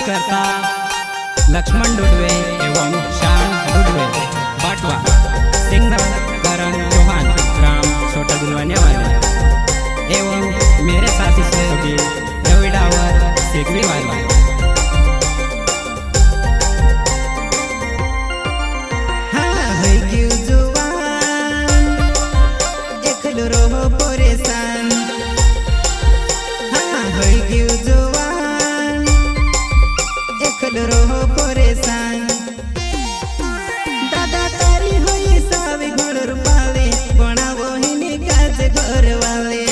करता लक्ष्मण डुडवे एवं श्याम डुडवे बाटवा, सिंगर करण चौहान, ग्राम छोटा दुलवानिया वाले एवं मेरे साथी सहयोगी रवि डावर सेगवी वाले। रहो परेशान दादा तारी होई सावी गुण रूपाले बनावो हिनी काज घर वाले।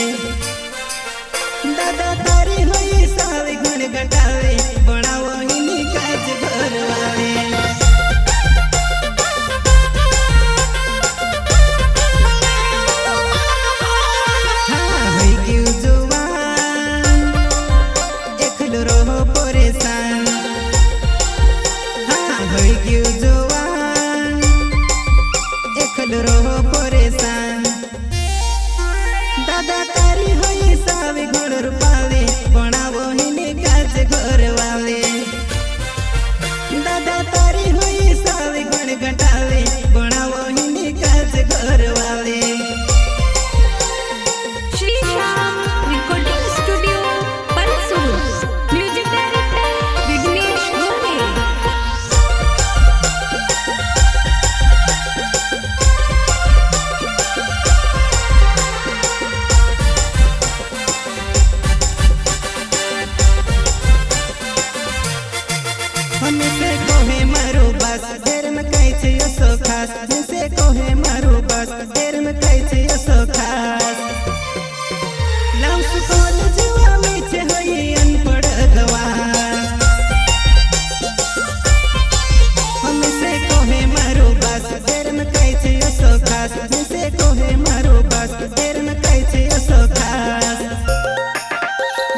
दादा तारी होई सावी गुण घटाले बनावो हिनी काज घर वाले। हाँ होई क्यों जुवान एकलो रहो परेशान। रहो परेशान दादा तारी होई सावी गुण रूपाले बनावो हिनी काज घर वाले। दादा तारी होई सावी गुण घटाले बनावो हिनी काज घर वाले। Shri Shyam recording studio Parsur, music director Vighnesh Gore. हमसे कोहे मारो बस देर में कहीं छे सो खास। हमसे कोहे मारो बस देर में कहीं छे सो खास। लाउ सुकोल जुआ मीठे होई अनपढ़ गवार। हमसे कोहे मारो बस देर में कहीं छे सो खास। हमसे कोहे मारो बस देर में कहीं छे सो खास।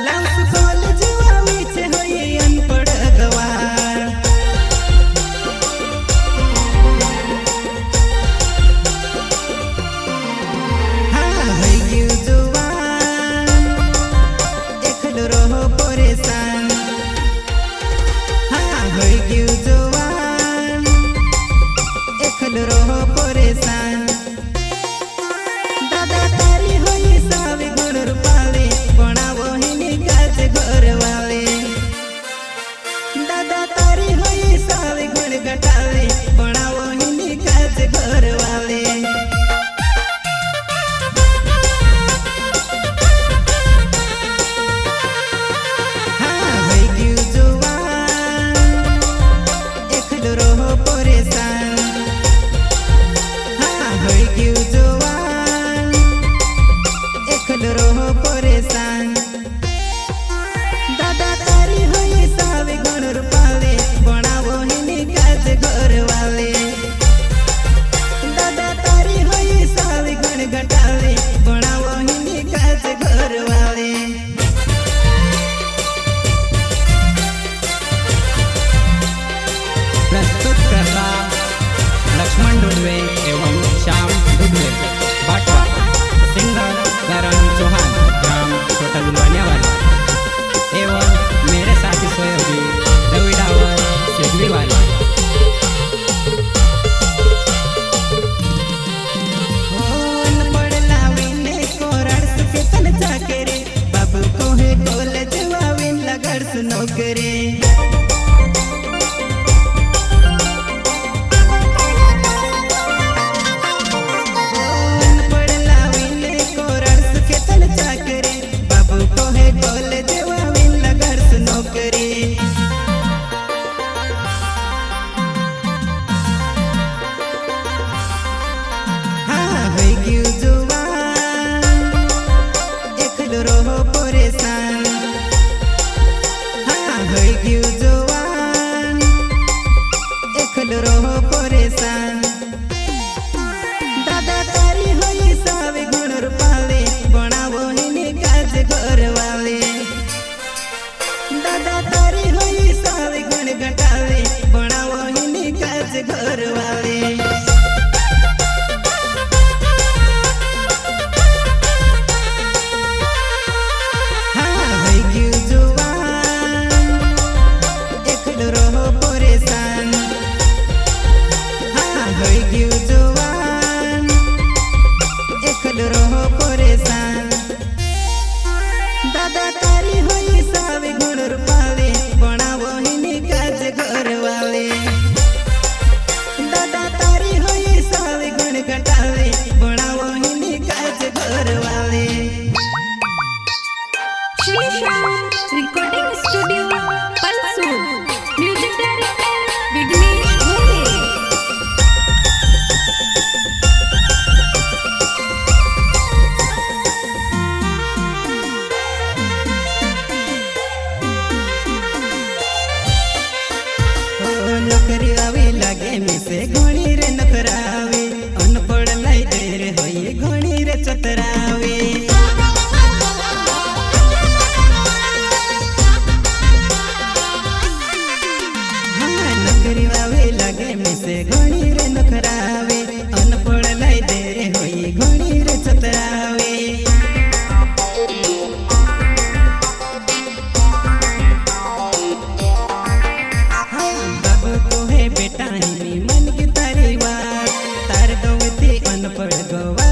लाउ सुकोल जुआ मीठे होई अनपढ़ गवार। रहो परेशान दादा तारी होई सावी गुण रूपाले बनावो हिनी काज घर वाले। दादा तारी होई सावी गुण घटाले बनावो हिनी काज घर वाले। हाँ होई क्यों जुवान एकलो रहो परेशान। रहो परेशान दादा तारी होई सावी गुण रूपाले बनावो हिनी काज घर वाले। दादा तारी होई सावी गुण घटाले बनावो हिनी काज घर वाले। प्रस्तुत करता लक्ष्मण डुडवे एवं श्याम डुडवे बाटवा, सिंगर करण चौहान, ग्राम छोटा दुलवानिया वाले एवं मेरे साथी सहयोगी रवि डावर सेगवी वाले। बाबू को है कॉलेज वाविन लगड़ नौकरी। रहो परेशान हाँ होई क्यों जुवान एकलो रहो परेशान। दादा तारी होई सावी गुण रूपाले बनावो हिनी काज घर वाले। दादा तारी होई सावी गुण घटाले बनावो हिनी काज घर वाले। खुद रहो परेशान। दादा तारी होई सावे गुण रूपाले बनावो हिनी काज घर वाले। दादा तारी होई सावे गुण घटाले बनावो हिनी काज घर वाले। Shri Shyam recording studio Palsur, music director Vighnesh Ghode. नौकरी आवे लागे मिसे घणी रे नखरावे, अनपढ़ लाई देर होई घणी रे चतरावे। हाँ नौकरी आवे लागे मिसे घणी रे नखरावे, अनपढ़ लाई देर होई घणी रे चतरावे। बेटा हिनी मन की तारी बात तार गवती अनपढ़ गवा